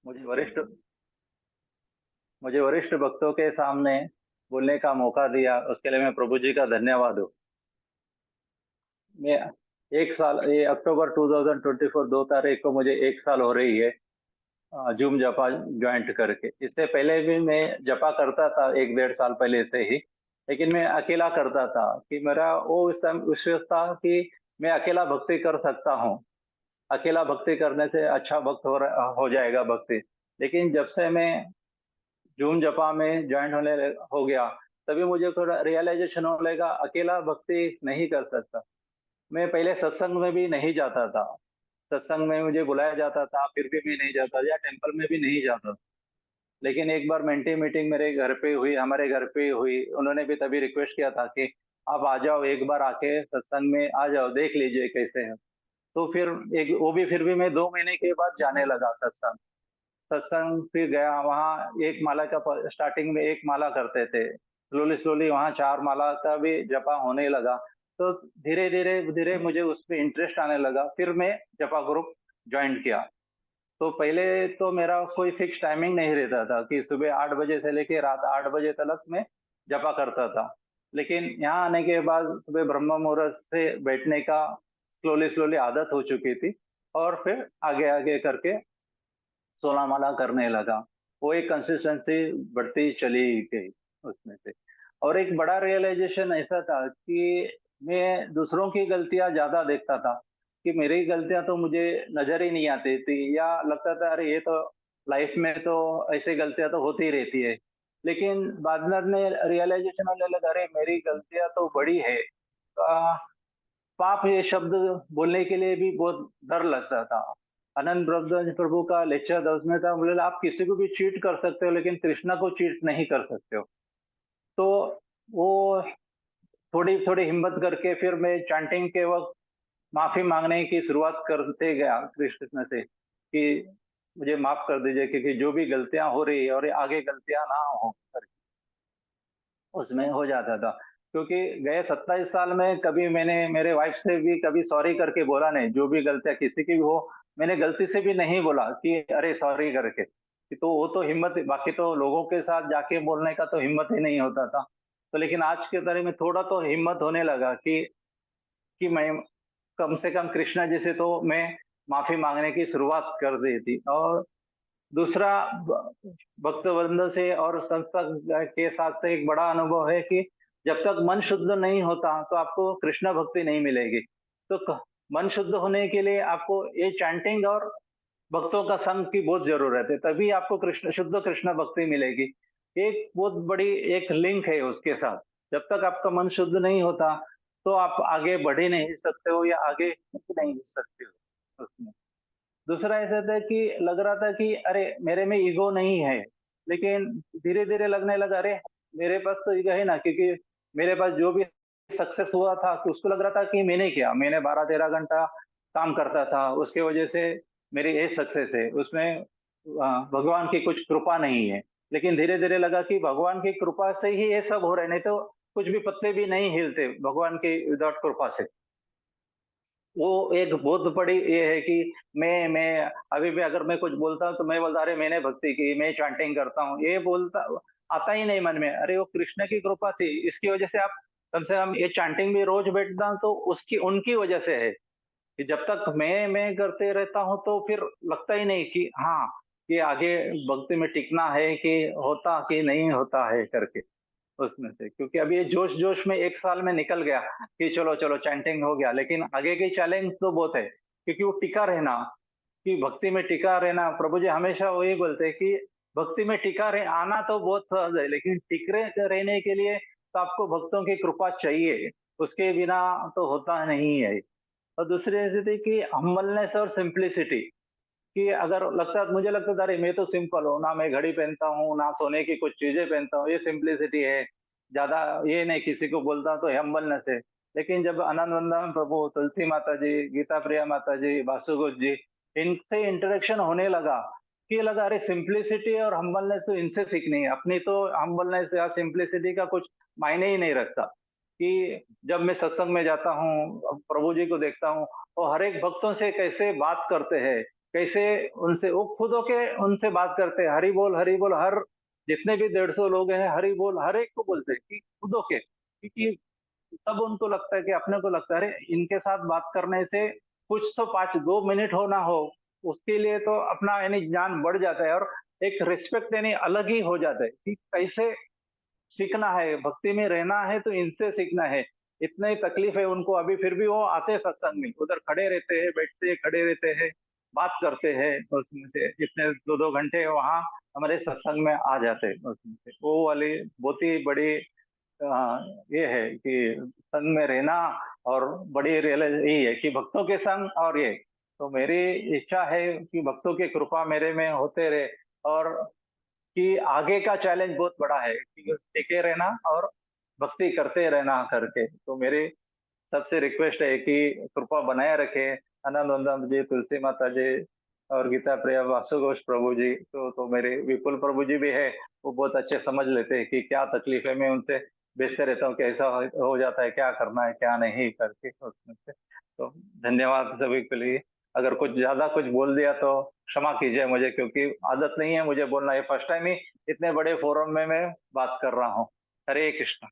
मुझे वरिष्ठ मुझे वरिष्ठ भक्तों के सामने बोलने का मौका दिया, उसके लिए मैं प्रभु जी का धन्यवाद हूँ। मैं एक साल, ये अक्टूबर 2024 2 तारीख को मुझे एक साल हो रही है जूम जपा ज्वाइंट करके। इससे पहले भी मैं जपा करता था, 1 डेढ़ साल पहले से ही। लेकिन मैं अकेला करता था कि मेरा वो उस टाइम विश्वास था कि मैं अकेला भक्ति कर सकता हूँ। अकेला भक्ति करने से अच्छा भक्त हो जाएगा भक्ति। लेकिन जब से मैं जूम जपा में ज्वाइंट हो गया, तभी मुझे थोड़ा रियलाइजेशन होने लगा अकेला भक्ति नहीं कर सकता। मैं पहले सत्संग में भी नहीं जाता था। सत्संग में मुझे बुलाया जाता था, फिर भी मैं नहीं जाता, या टेंपल में भी नहीं जाता। लेकिन एक बार मेंटी मीटिंग मेरे घर पे हुई, हमारे घर पे हुई। उन्होंने भी तभी रिक्वेस्ट किया था कि आप आ जाओ, एक बार आके सत्संग में आ जाओ, देख लीजिए कैसे है। तो फिर एक वो भी, फिर भी मैं 2 महीने के बाद जाने लगा सत्संग। सत्संग फिर गया वहाँ। एक माला का स्टार्टिंग में एक माला करते थे, स्लोली स्लोली वहाँ 4 माला का भी जपा होने लगा। तो धीरे धीरे धीरे मुझे उसमें इंटरेस्ट आने लगा, फिर मैं जपा ग्रुप ज्वाइन किया। तो पहले तो मेरा कोई फिक्स टाइमिंग नहीं रहता था कि सुबह 8 बजे से लेके रात 8 बजे तक मैं जपा करता था। लेकिन यहाँ आने के बाद सुबह ब्रह्म मुहूर्त से बैठने का स्लोली स्लोली आदत हो चुकी थी, और फिर आगे आगे करके 16 माला करने लगा। वो एक कंसिस्टेंसी बढ़ती चली गई उसमें से। और एक बड़ा रियलाइजेशन ऐसा था कि मैं दूसरों की गलतियां ज्यादा देखता था, कि मेरी गलतियां तो मुझे नजर ही नहीं आती थी, या लगता था अरे ये तो लाइफ में तो ऐसी गलतियां तो होती ही रहती है। लेकिन बाद में रियलाइजेशन होने लगा, अरे मेरी गलतियां तो बड़ी है। पाप ये शब्द बोलने के लिए भी बहुत डर लगता था। आनंद ब्रह्मदास प्रभु का लेक्चर 10 में था, बोले आप किसी को भी चीट कर सकते हो, लेकिन कृष्णा को चीट नहीं कर सकते हो। तो वो थोड़ी थोड़ी हिम्मत करके फिर मैं चैंटिंग के वक्त माफी मांगने की शुरुआत करते गया कृष्ण से, कि मुझे माफ कर दीजिए, क्योंकि जो भी गलतियां हो रही है और आगे गलतियां ना हो, उसमें हो जाता था। क्योंकि गए 27 साल में कभी मैंने मेरे वाइफ से भी कभी सॉरी करके बोला नहीं। जो भी गलतियां किसी की भी हो, मैंने गलती से भी नहीं बोला कि अरे सॉरी करके। तो वो तो हिम्मत, बाकी तो लोगों के साथ जाके बोलने का तो हिम्मत ही नहीं होता था। तो लेकिन आज के तारीख में थोड़ा तो हिम्मत होने लगा कि मैं कम से कम कृष्णा जी से तो मैं माफी मांगने की शुरुआत कर दी थी। और दूसरा, भक्त वृंद से और संसद के साथ से एक बड़ा अनुभव है कि जब तक मन शुद्ध नहीं होता तो आपको कृष्ण भक्ति नहीं मिलेगी। तो मन शुद्ध होने के लिए आपको ये चैंटिंग और भक्तों का संग की बहुत जरूरत है, तभी आपको कृष्ण शुद्ध कृष्ण भक्ति मिलेगी। एक बहुत बड़ी एक लिंक है उसके साथ। जब तक आपका मन शुद्ध नहीं होता तो आप आगे बढ़ ही नहीं सकते हो, या आगे नहीं सकते हो उसमें। दूसरा ऐसा था कि लग रहा था कि अरे मेरे में ईगो नहीं है। लेकिन धीरे धीरे लगने लगा, अरे मेरे पास तो ईगो है ना, क्योंकि मेरे पास जो भी सक्सेस हुआ था तो उसको लग रहा था कि मैंने किया, मैंने 12 13 घंटा काम करता था, उसके वजह से मेरी ये सक्सेस है। उसमें भगवान की कुछ कृपा नहीं है। लेकिन धीरे धीरे लगा कि भगवान की कृपा से ही ये सब हो रहा है, नहीं तो कुछ भी पत्ते भी नहीं हिलते भगवान की विदाउट कृपा से। वो एक बहुत बड़ी ये है कि मैं अभी भी अगर मैं कुछ बोलता हूँ तो मैं बोलता अरे मैंने भक्ति की, मैं चैंटिंग करता हूँ, ये बोलता आता ही नहीं मन में। अरे वो कृष्ण की कृपा थी, इसकी वजह से आप कम से कम ये चैंटिंग भी रोज बैठता हूँ तो उसकी उनकी वजह से है। कि जब तक मैं करते रहता हूँ तो फिर लगता ही नहीं कि हाँ, ये आगे भक्ति में टिकना है कि होता कि नहीं होता है करके उसमें से। क्योंकि अभी ये जोश जोश में 1 साल में निकल गया कि चलो चलो चैंटिंग हो गया, लेकिन आगे की चैलेंज तो बहुत है, क्योंकि वो टिका रहना, कि भक्ति में टिका रहना। प्रभु जी हमेशा वही बोलते हैं कि भक्ति में टिका रहे आना तो बहुत सहज है, लेकिन टिकरे रहने के लिए तो आपको भक्तों की कृपा चाहिए, उसके बिना तो होता नहीं है। और दूसरी ऐसी थी कि हम्बलनेस और सिंप्लिसिटी, कि अगर लगता, मुझे लगता था अरे मैं तो सिंपल हूँ ना, मैं घड़ी पहनता हूँ ना सोने की कुछ चीजें पहनता हूँ, ये सिंप्लिसिटी है। ज्यादा ये नहीं किसी को बोलता हूँ तो हम्बलनेस है। लेकिन जब आनंद वंदन प्रभु, तुलसी माता जी, गीता प्रिया माता जी, वासुगुज जी, इनसे इंटरेक्शन होने लगा कि लगा अरे सिंप्लिसिटी और हम्बलनेस तो इनसे सीखनी है, अपनी तो हम्बलनेस या सिंप्लिसिटी का कुछ मायने ही नहीं रखता। कि जब मैं सत्संग में जाता हूँ, प्रभु जी को देखता हूँ और हर एक भक्तों से कैसे बात करते हैं, कैसे उनसे वो खुद होके उनसे बात करते हैं, हरि बोल, हर जितने भी 150 लोग हैं, हरि बोल हर एक को बोलते हैं कि खुद होके, क्योंकि तब उनको लगता है कि अपने को लगता है अरे इनके साथ बात करने से कुछ तो 5-2 मिनट हो ना हो, उसके लिए तो अपना यानी ज्ञान बढ़ जाता है और एक रिस्पेक्ट यानी अलग ही हो जाता है कि कैसे सीखना है, भक्ति में रहना है तो इनसे सीखना है। इतनी तकलीफ है उनको अभी फिर भी वो आते हैं सत्संग में, उधर खड़े रहते हैं, बैठते हैं, खड़े रहते हैं, बात करते हैं उसमें से इतने 2-2 घंटे वहाँ हमारे सत्संग में आ जाते हैं उसमें से। वो वाली बहुत ही बड़ी ये है कि संग में रहना और बड़ी रियलाइज यही है कि भक्तों के संग और ये तो मेरी इच्छा है कि भक्तों की कृपा मेरे में होते रहे और कि आगे का चैलेंज बहुत बड़ा है कि टिके रहना और भक्ति करते रहना करके। तो मेरी सबसे रिक्वेस्ट है कि कृपा बनाए रखे आनंद आनंद जी, तुलसी माता जी और गीता प्रिया वासु घोष प्रभु जी, तो मेरे विपुल प्रभु जी भी है, वो बहुत अच्छे समझ लेते हैं कि क्या तकलीफ है। मैं उनसे बेचते रहता हूँ कैसा हो जाता है, क्या करना है क्या नहीं करके उसमें से। तो धन्यवाद सभी के लिए। अगर कुछ ज्यादा कुछ बोल दिया तो क्षमा कीजिए मुझे, क्योंकि आदत नहीं है मुझे बोलना, ये फर्स्ट टाइम ही इतने बड़े फोरम में मैं बात कर रहा हूँ। हरे कृष्ण।